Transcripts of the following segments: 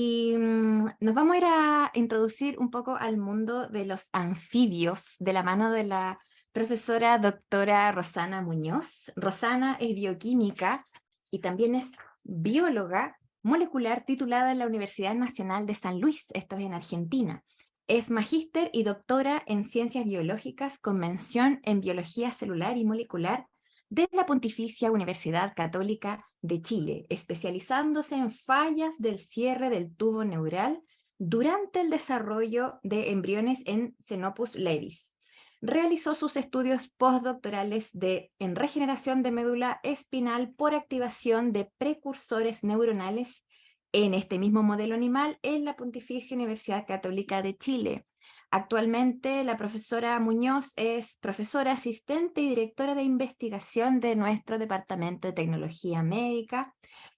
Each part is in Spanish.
Nos vamos a ir a introducir un poco al mundo de los anfibios de la mano de la profesora doctora Rosana Muñoz. Rosana es bioquímica y también es bióloga molecular titulada en la Universidad Nacional de San Luis, esto es en Argentina. Es magíster y doctora en ciencias biológicas con mención en biología celular y molecular de la Pontificia Universidad Católica de Chile, especializándose en fallas del cierre del tubo neural durante el desarrollo de embriones en Xenopus levis. Realizó sus estudios postdoctorales en regeneración de médula espinal por activación de precursores neuronales en este mismo modelo animal en la Pontificia Universidad Católica de Chile. Actualmente la profesora Muñoz es profesora asistente y directora de investigación de nuestro Departamento de Tecnología Médica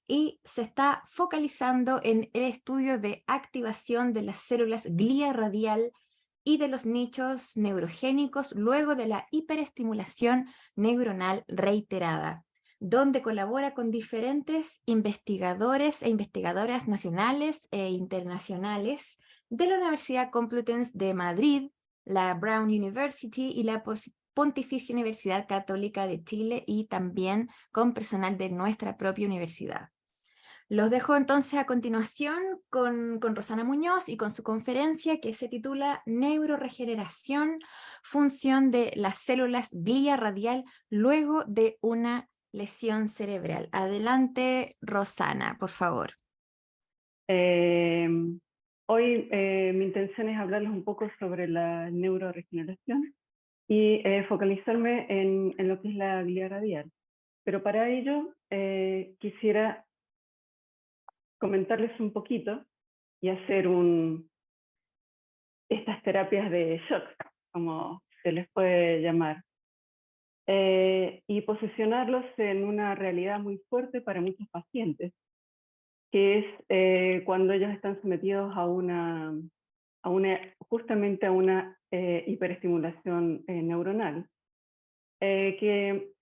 y se está focalizando en el estudio de activación de las células glía radial y de los nichos neurogénicos luego de la hiperestimulación neuronal reiterada, donde colabora con diferentes investigadores e investigadoras nacionales e internacionales de la Universidad Complutense de Madrid, la Brown University y la Pontificia Universidad Católica de Chile, y también con personal de nuestra propia universidad. Los dejo entonces a continuación con Rosana Muñoz y con su conferencia que se titula Neuroregeneración, función de las células glía radial luego de una lesión cerebral. Adelante, Rosana, por favor. Eh, Hoy mi intención es hablarles un poco sobre la neuroregeneración y focalizarme en lo que es la glía radial. Pero para ello quisiera comentarles un poquito y hacer estas terapias de shock, como se les puede llamar, y posicionarlos en una realidad muy fuerte para muchos pacientes, que es cuando ellos están sometidos justamente a una hiperestimulación neuronal, que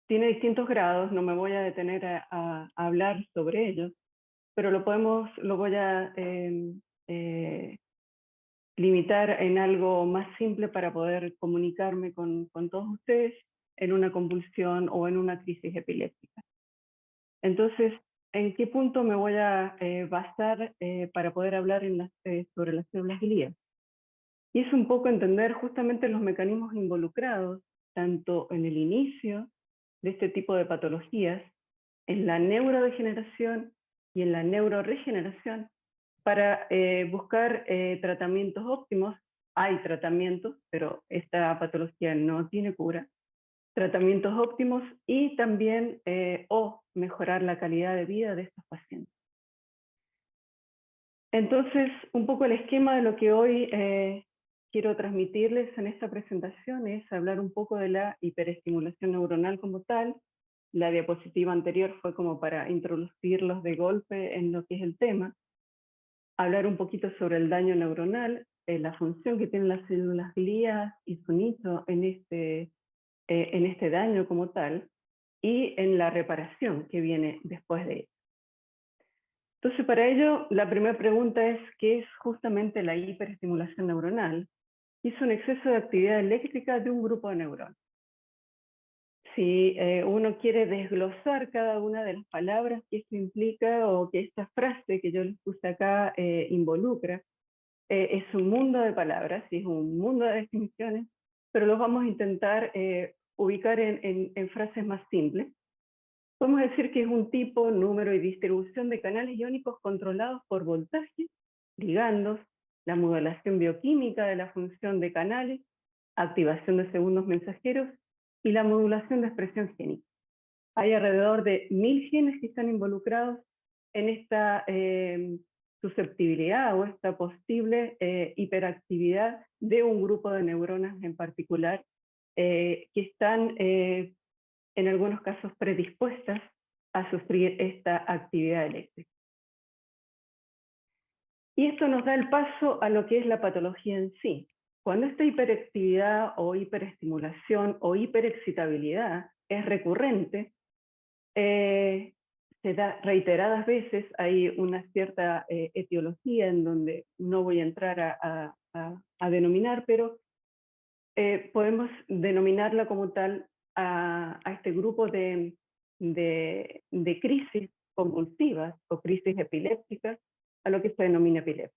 tiene distintos grados. No me voy a detener a hablar sobre ellos, pero lo voy a limitar en algo más simple para poder comunicarme con todos ustedes en una convulsión o en una crisis epiléptica. Entonces, ¿en qué punto me voy a basar para poder hablar sobre las células glía? Y es un poco entender justamente los mecanismos involucrados, tanto en el inicio de este tipo de patologías, en la neurodegeneración y en la neuroregeneración, para buscar tratamientos óptimos. Hay tratamientos, pero esta patología no tiene cura. Tratamientos óptimos y también o mejorar la calidad de vida de estos pacientes. Entonces, un poco el esquema de lo que hoy quiero transmitirles en esta presentación es hablar un poco de la hiperestimulación neuronal como tal. La diapositiva anterior fue como para introducirlos de golpe en lo que es el tema. Hablar un poquito sobre el daño neuronal, la función que tienen las células glía y su nicho en este daño como tal, y en la reparación que viene después de ello. Entonces, para ello, la primera pregunta es, ¿qué es justamente la hiperestimulación neuronal? Es un exceso de actividad eléctrica de un grupo de neuronas. Si uno quiere desglosar cada una de las palabras que esto implica o que esta frase que yo les puse acá involucra, es un mundo de palabras, es un mundo de definiciones, pero los vamos a intentar ubicar en frases más simples. Podemos decir que es un tipo, número y distribución de canales iónicos controlados por voltaje, ligandos, la modulación bioquímica de la función de canales, activación de segundos mensajeros y la modulación de expresión génica. Hay alrededor de 1000 genes que están involucrados en esta susceptibilidad o esta posible hiperactividad de un grupo de neuronas en particular, que están en algunos casos predispuestas a sufrir esta actividad eléctrica. Y esto nos da el paso a lo que es la patología en sí. Cuando esta hiperactividad o hiperestimulación o hiperexcitabilidad es recurrente, se da reiteradas veces, hay una cierta etiología en donde no voy a entrar a denominar, pero podemos denominarla como tal a este grupo de crisis convulsivas o crisis epilépticas, a lo que se denomina epilepsia.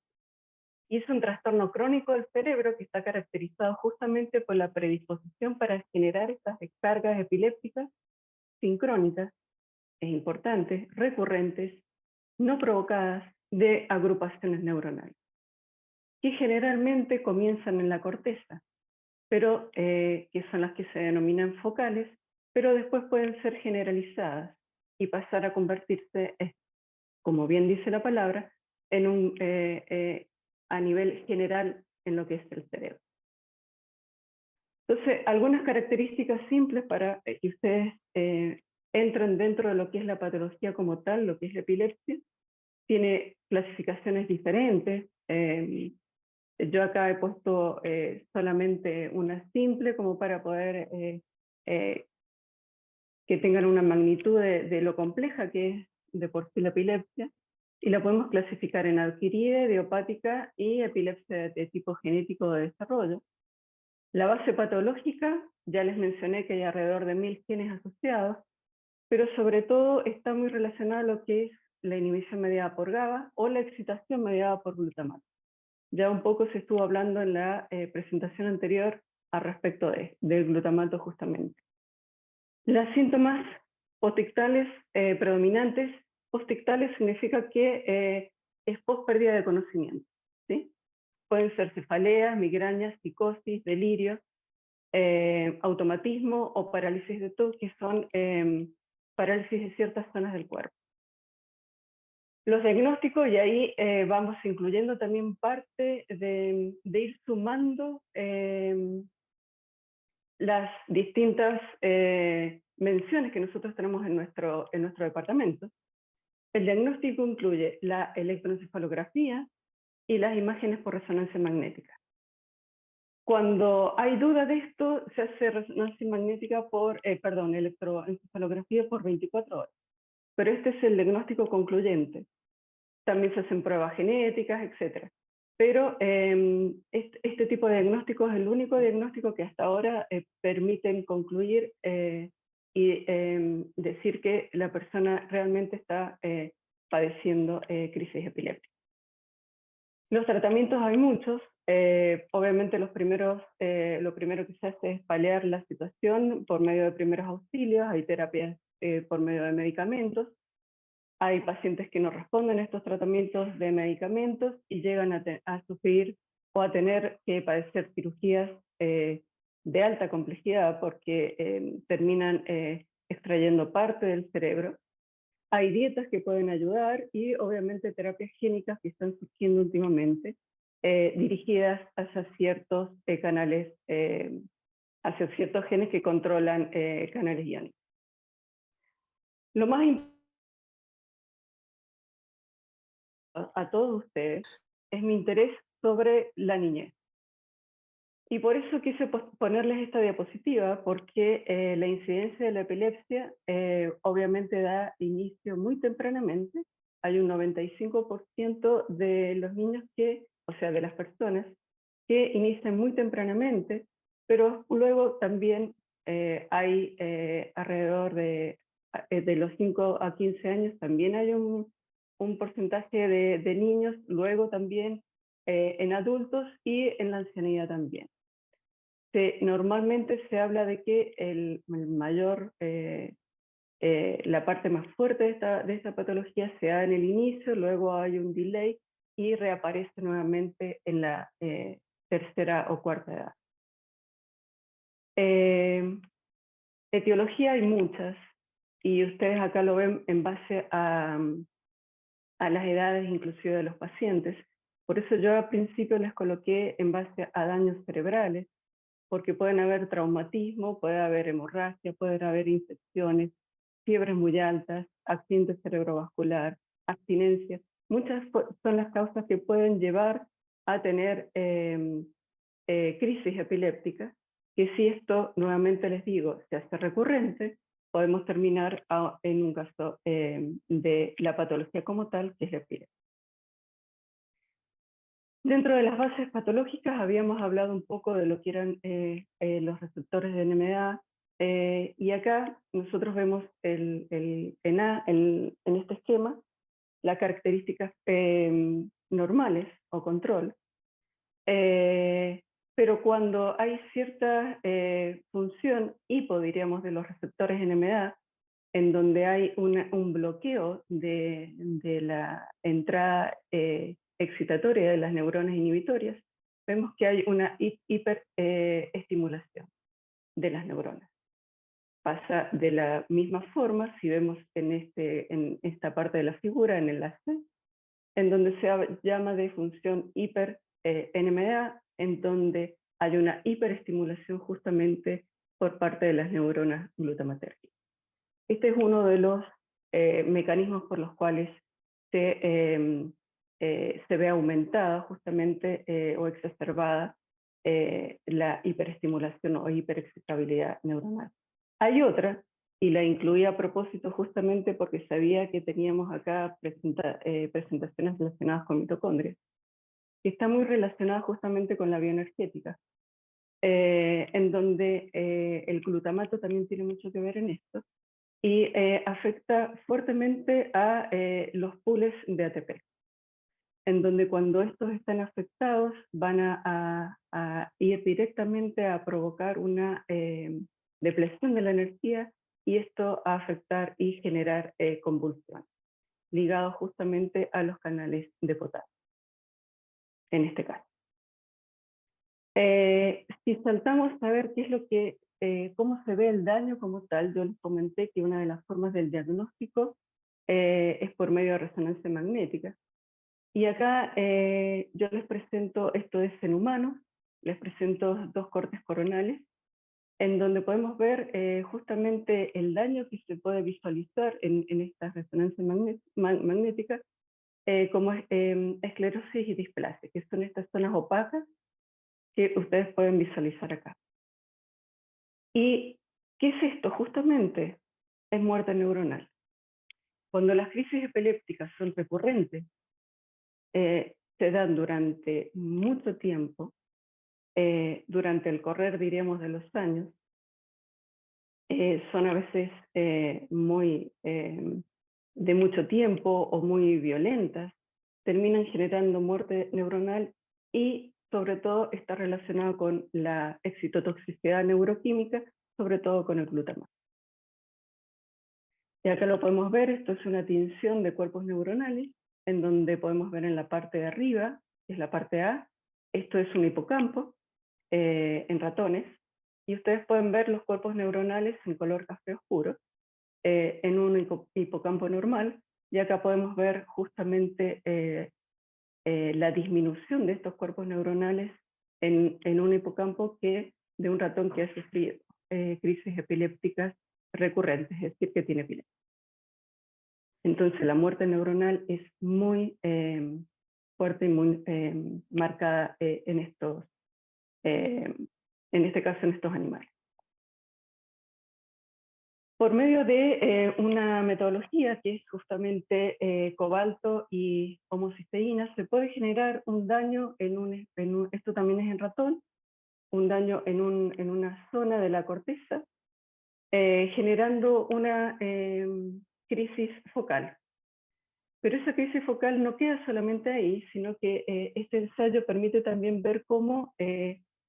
Y es un trastorno crónico del cerebro que está caracterizado justamente por la predisposición para generar estas descargas epilépticas sincrónicas, es importante, recurrentes, no provocadas, de agrupaciones neuronales, que generalmente comienzan en la corteza, pero que son las que se denominan focales, pero después pueden ser generalizadas y pasar a convertirse, como bien dice la palabra, a nivel general en lo que es el cerebro. Entonces, algunas características simples para que ustedes entren dentro de lo que es la patología como tal, lo que es la epilepsia. Tiene clasificaciones diferentes. Yo acá he puesto solamente una simple como para poder que tengan una magnitud de lo compleja que es de por sí la epilepsia, y la podemos clasificar en adquirida, idiopática y epilepsia de tipo genético de desarrollo. La base patológica, ya les mencioné que hay alrededor de 1000 genes asociados, pero sobre todo está muy relacionada a lo que es la inhibición mediada por GABA o la excitación mediada por glutamato. Ya un poco se estuvo hablando en la presentación anterior al respecto del glutamato justamente. Los síntomas postictales predominantes, postictales significa que es post pérdida de conocimiento, ¿sí? Pueden ser cefaleas, migrañas, psicosis, delirios, automatismo o parálisis de TOC, que son parálisis de ciertas zonas del cuerpo. Los diagnósticos, y ahí vamos incluyendo también parte de ir sumando las distintas menciones que nosotros tenemos en nuestro departamento. El diagnóstico incluye la electroencefalografía y las imágenes por resonancia magnética. Cuando hay duda de esto, se hace resonancia magnética electroencefalografía por 24 horas. Pero este es el diagnóstico concluyente. También se hacen pruebas genéticas, etc. Pero este tipo de diagnóstico es el único diagnóstico que hasta ahora permiten concluir y decir que la persona realmente está padeciendo crisis epiléptica. Los tratamientos hay muchos. Obviamente lo primero que se hace es paliar la situación por medio de primeros auxilios, hay terapias por medio de medicamentos. Hay pacientes que no responden a estos tratamientos de medicamentos y llegan a sufrir o a tener que padecer cirugías de alta complejidad porque terminan extrayendo parte del cerebro. Hay dietas que pueden ayudar y obviamente terapias génicas que están surgiendo últimamente, dirigidas hacia ciertos canales, hacia ciertos genes que controlan canales iónicos. Lo más importante a todos ustedes es mi interés sobre la niñez. Y por eso quise ponerles esta diapositiva, porque la incidencia de la epilepsia obviamente da inicio muy tempranamente. Hay un 95% de los niños o sea, de las personas, que inician muy tempranamente, pero luego también hay alrededor de los 5 a 15 años, también hay un porcentaje de niños, luego también en adultos y en la ancianidad también. Normalmente se habla de que la parte más fuerte de esta patología se da en el inicio, luego hay un delay y reaparece nuevamente en la tercera o cuarta edad. Etiología hay muchas, y ustedes acá lo ven en base a las edades inclusive de los pacientes. Por eso yo al principio les coloqué en base a daños cerebrales, porque pueden haber traumatismo, puede haber hemorragia, pueden haber infecciones, fiebres muy altas, accidente cerebrovascular, abstinencia. Muchas son las causas que pueden llevar a tener crisis epilépticas, que si esto, nuevamente les digo, se hace recurrente, podemos terminar en un caso de la patología como tal, que es la epilepsia. Dentro de las bases patológicas habíamos hablado un poco de lo que eran los receptores de NMDA, y acá nosotros vemos en este esquema las características normales o control, pero cuando hay cierta función hipo, diríamos, de los receptores NMDA, en donde hay un bloqueo de la entrada excitatoria de las neuronas inhibitorias, vemos que hay una hiperestimulación de las neuronas. Pasa de la misma forma si vemos en esta parte de la figura, en el enlace, en donde se llama de función hiper-NMDA, en donde hay una hiperestimulación justamente por parte de las neuronas glutamatérgicas. Este es uno de los mecanismos por los cuales se ve aumentada justamente o exacerbada la hiperestimulación o hiperexcitabilidad neuronal. Hay otra, y la incluí a propósito justamente porque sabía que teníamos acá presentaciones relacionadas con mitocondrias, que está muy relacionada justamente con la bioenergética, en donde el glutamato también tiene mucho que ver en esto, y afecta fuertemente a los pools de ATP, en donde cuando estos están afectados van a ir directamente a provocar una depresión de la energía, y esto a afectar y generar convulsiones, ligados justamente a los canales de potasio, en este caso. Si saltamos a ver qué es lo que, cómo se ve el daño como tal, yo les comenté que una de las formas del diagnóstico es por medio de resonancia magnética. Y acá yo les presento, esto es en humanos, les presento dos cortes coronales, en donde podemos ver justamente el daño que se puede visualizar en esta resonancia magnética, como esclerosis y displasia, que son estas zonas opacas que ustedes pueden visualizar acá. ¿Y qué es esto? Justamente es muerte neuronal. Cuando las crisis epilépticas son recurrentes, se dan durante mucho tiempo, durante el correr, diríamos, de los años, son a veces de mucho tiempo o muy violentas, terminan generando muerte neuronal, y sobre todo está relacionado con la excitotoxicidad neuroquímica, sobre todo con el glutamato. Y acá lo podemos ver, esto es una tinción de cuerpos neuronales, en donde podemos ver en la parte de arriba, que es la parte A, esto es un hipocampo en ratones, y ustedes pueden ver los cuerpos neuronales en color café oscuro, en un hipocampo normal, y acá podemos ver justamente la disminución de estos cuerpos neuronales en un hipocampo de un ratón que ha sufrido crisis epilépticas recurrentes, es decir, que tiene epilepsia. Entonces la muerte neuronal es muy fuerte y muy marcada en este caso en estos animales. Por medio de una metodología que es justamente cobalto y homocisteína, se puede generar un daño esto también es en ratón, un daño en una zona de la corteza, generando una crisis focal. Pero esa crisis focal no queda solamente ahí, sino que este ensayo permite también ver cómo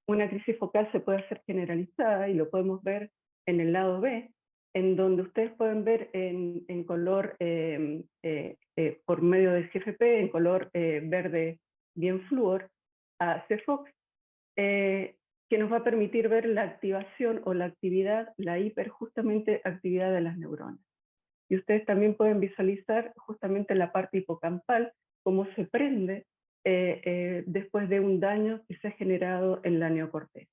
una crisis focal se puede hacer generalizada, y lo podemos ver en el lado B, en donde ustedes pueden ver en color, por medio del GFP, en color verde bien flúor, a CFOX, que nos va a permitir ver la activación o la actividad, la justamente actividad de las neuronas. Y ustedes también pueden visualizar justamente la parte hipocampal, cómo se prende después de un daño que se ha generado en la neocorteza.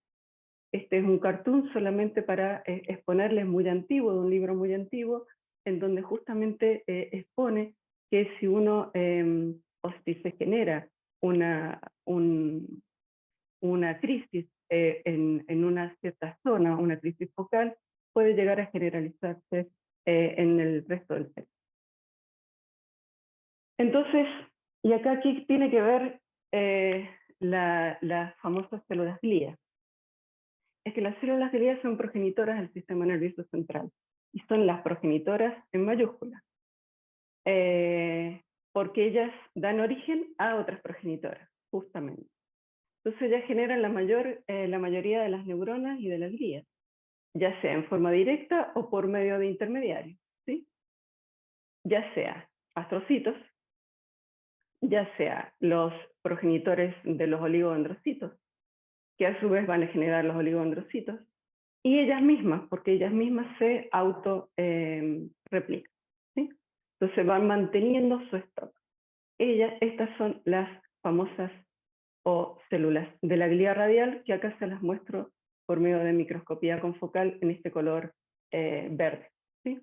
Este es un cartoon solamente para exponerles, muy antiguo, de un libro muy antiguo, en donde justamente expone que si uno, o si se genera una crisis en una cierta zona, una crisis focal, puede llegar a generalizarse en el resto del cerebro. Entonces, y acá aquí tiene que ver las famosas células glía. Es que las células glía son progenitoras del sistema nervioso central, y son las progenitoras en mayúsculas, porque ellas dan origen a otras progenitoras, justamente. Entonces ellas generan la mayoría de las neuronas y de las glías, ya sea en forma directa o por medio de intermediarios, ¿sí? Ya sea astrocitos, ya sea los progenitores de los oligodendrocitos, que a su vez van a generar los oligodendrocitos, y ellas mismas, porque ellas mismas se auto-replican, ¿sí? Entonces van manteniendo su stock. Estas son las famosas o células de la glía radial, que acá se las muestro por medio de microscopía confocal en este color verde, ¿sí?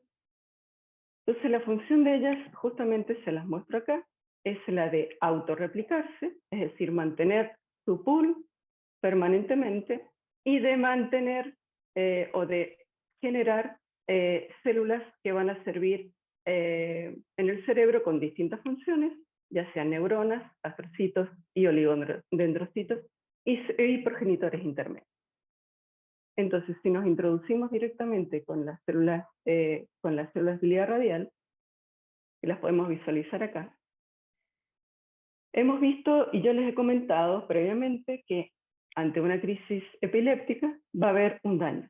Entonces la función de ellas, justamente se las muestro acá, es la de autorreplicarse, es decir, mantener su pool permanentemente, y de mantener o de generar células que van a servir en el cerebro con distintas funciones, ya sean neuronas, astrocitos y oligodendrocitos y progenitores intermedios. Entonces, si nos introducimos directamente con las células glía radial, que las podemos visualizar acá, hemos visto, y yo les he comentado previamente, que ante una crisis epiléptica va a haber un daño.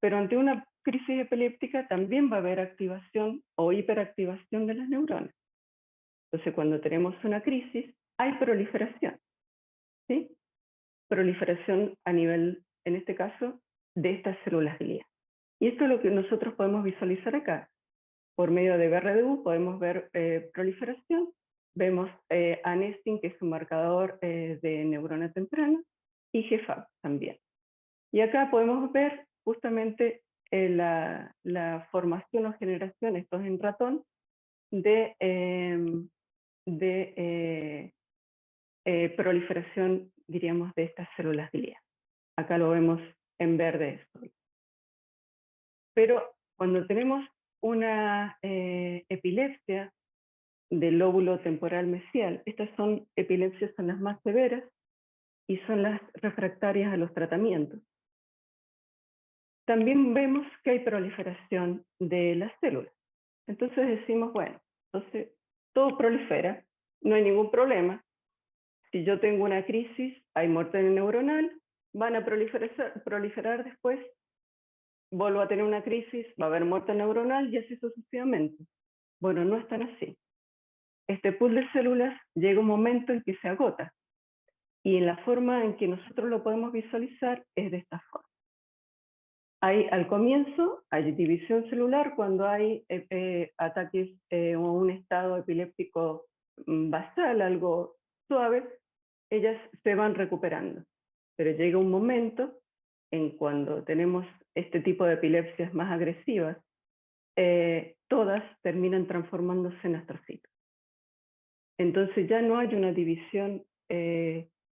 Pero ante una crisis epiléptica también va a haber activación o hiperactivación de las neuronas. Entonces, cuando tenemos una crisis, hay proliferación, ¿sí? Proliferación a nivel, en este caso, de estas células glía. Y esto es lo que nosotros podemos visualizar acá. Por medio de BRDU podemos ver proliferación. Vemos anestin, que es un marcador de neurona temprana, y GFAP también. Y acá podemos ver justamente la formación o generación, esto es en ratón, de proliferación, diríamos, de estas células glía. Acá lo vemos en verde esto. Pero cuando tenemos una epilepsia del lóbulo temporal mesial, estas epilepsias son las más severas y son las refractarias a los tratamientos. También vemos que hay proliferación de las células. Entonces decimos, bueno, entonces todo prolifera, no hay ningún problema. Si yo tengo una crisis, hay muerte neuronal, van a proliferar después, vuelvo a tener una crisis, va a haber muerte neuronal y así sucesivamente. Bueno, no es tan así. Este pool de células llega un momento en que se agota, y en la forma en que nosotros lo podemos visualizar es de esta forma. Al comienzo hay división celular cuando hay ataques o un estado epiléptico basal, algo suave, ellas se van recuperando. Pero llega un momento en cuando tenemos este tipo de epilepsias más agresivas, todas terminan transformándose en astrocitos. Entonces ya no hay una división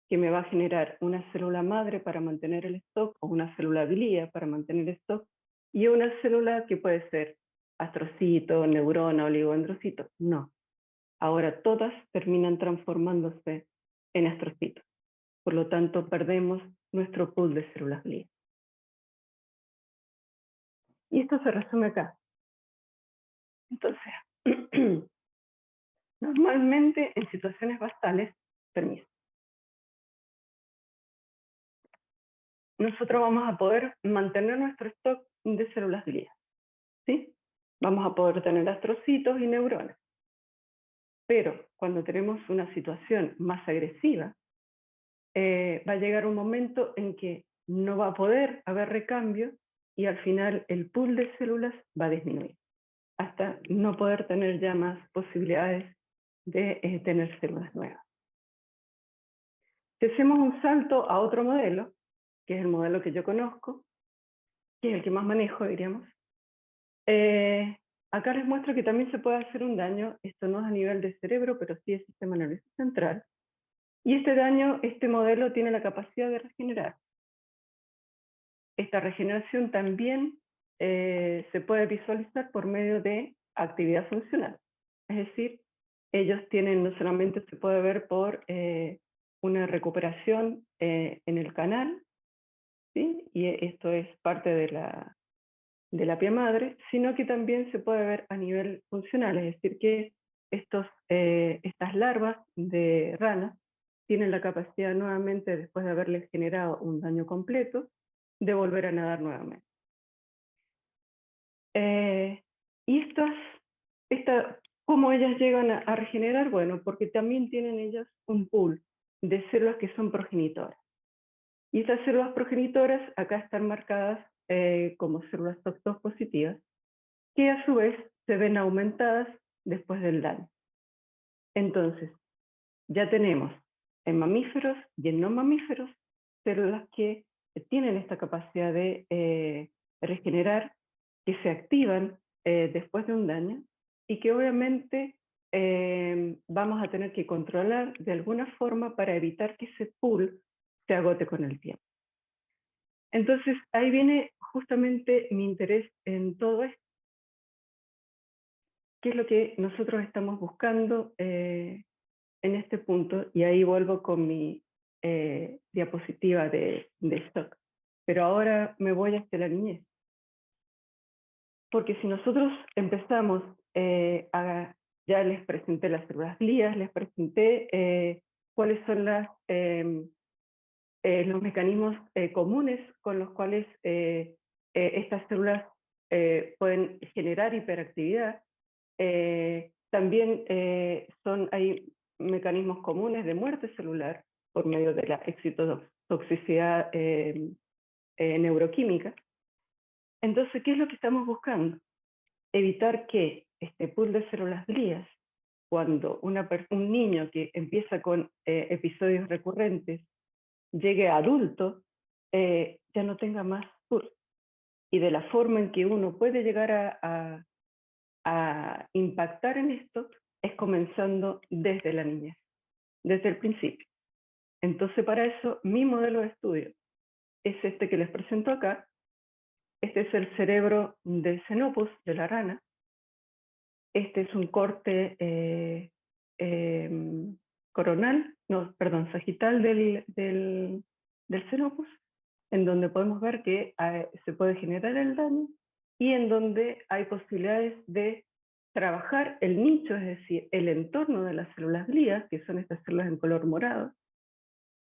que me va a generar una célula madre para mantener el stock, o una célula glía para mantener el stock, y una célula que puede ser astrocito, neurona, oligodendrocito. No. Ahora todas terminan transformándose en astrocitos. Por lo tanto, perdemos nuestro pool de células glía. Y esto se resume acá. Entonces, normalmente en situaciones basales, permiso, nosotros vamos a poder mantener nuestro stock de células glía, ¿sí? Vamos a poder tener astrocitos y neuronas. Pero cuando tenemos una situación más agresiva, va a llegar un momento en que no va a poder haber recambio y al final el pool de células va a disminuir, hasta no poder tener ya más posibilidades de tener células nuevas. Si hacemos un salto a otro modelo, que es el modelo que yo conozco, que es el que más manejo, diríamos, acá les muestro que también se puede hacer un daño, esto no es a nivel de cerebro, pero sí del sistema nervioso central, y este daño, este modelo tiene la capacidad de regenerar. Esta regeneración también se puede visualizar por medio de actividad funcional. Es decir, ellos tienen, no solamente se puede ver por una recuperación en el canal, ¿sí? Y esto es parte de la pia madre, sino que también se puede ver a nivel funcional, es decir, que estas larvas de ranas tienen la capacidad nuevamente, después de haberles generado un daño completo, de volver a nadar nuevamente. Y ¿cómo ellas llegan a regenerar? Bueno, porque también tienen ellas un pool de células que son progenitoras. Y estas células progenitoras acá están marcadas como células TOC2 positivas, que a su vez se ven aumentadas después del daño. Entonces, ya tenemos en mamíferos y en no mamíferos células que tienen esta capacidad de regenerar, que se activan después de un daño y que obviamente vamos a tener que controlar de alguna forma para evitar que ese pool se agote con el tiempo. Entonces, ahí viene justamente mi interés en todo esto. ¿Qué es lo que nosotros estamos buscando en este punto? Y ahí vuelvo con mi diapositiva de stock. Pero ahora me voy hacia la niñez. Porque si nosotros empezamos ya les presenté las células glías, les presenté cuáles son los mecanismos comunes con los cuales estas células pueden generar hiperactividad. También hay mecanismos comunes de muerte celular por medio de la excitotoxicidad neuroquímica. Entonces, ¿qué es lo que estamos buscando? Evitar que este pool de células glías, cuando un niño que empieza con episodios recurrentes llegue a adulto, ya no tenga más pool. Y de la forma en que uno puede llegar a impactar en esto es comenzando desde la niñez, desde el principio. Entonces, para eso, mi modelo de estudio es este que les presento acá. Este es el cerebro del Xenopus, de la rana. Este es un corte sagital del Xenopus, en donde podemos ver que se puede generar el daño y en donde hay posibilidades de trabajar el nicho, es decir, el entorno de las células glías, que son estas células en color morado,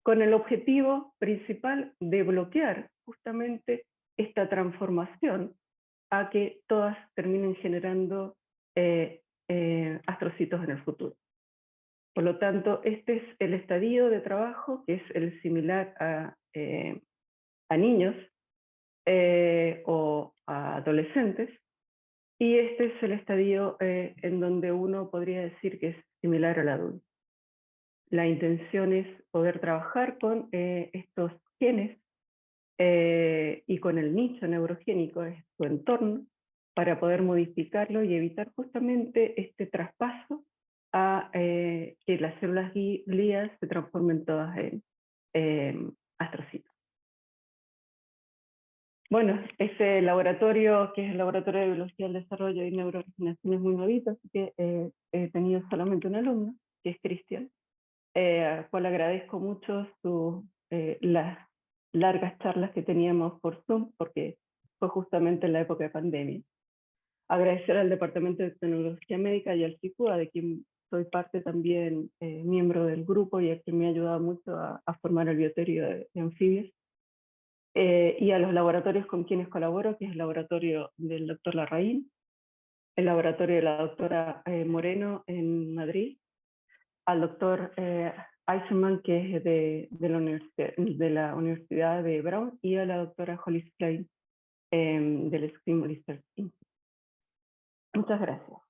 con el objetivo principal de bloquear justamente esta transformación a que todas terminen generando astrocitos en el futuro. Por lo tanto, este es el estadio de trabajo, que es el similar a niños o a adolescentes, y este es el estadio en donde uno podría decir que es similar al adulto. La intención es poder trabajar con estos genes y con el nicho neurogénico, es su entorno, para poder modificarlo y evitar justamente este traspaso a que las células glías se transformen todas en astrocitos. Bueno, este laboratorio, que es el Laboratorio de Biología del Desarrollo y Neuroregeneración, es muy nuevito, así que he tenido solamente un alumno, que es Cristian, al cual agradezco mucho las largas charlas que teníamos por Zoom, porque fue justamente en la época de pandemia. Agradecer al Departamento de Tecnología Médica y al CICUA, de quien soy parte también, miembro del grupo y el que me ha ayudado mucho a formar el bioterio de anfibios. Y a los laboratorios con quienes colaboro, que es el laboratorio del doctor Larraín, el laboratorio de la doctora Moreno en Madrid, al doctor Eisenman, que es de la Universidad de Brown, y a la doctora Holly Klein del Scream Research Institute. Muchas gracias.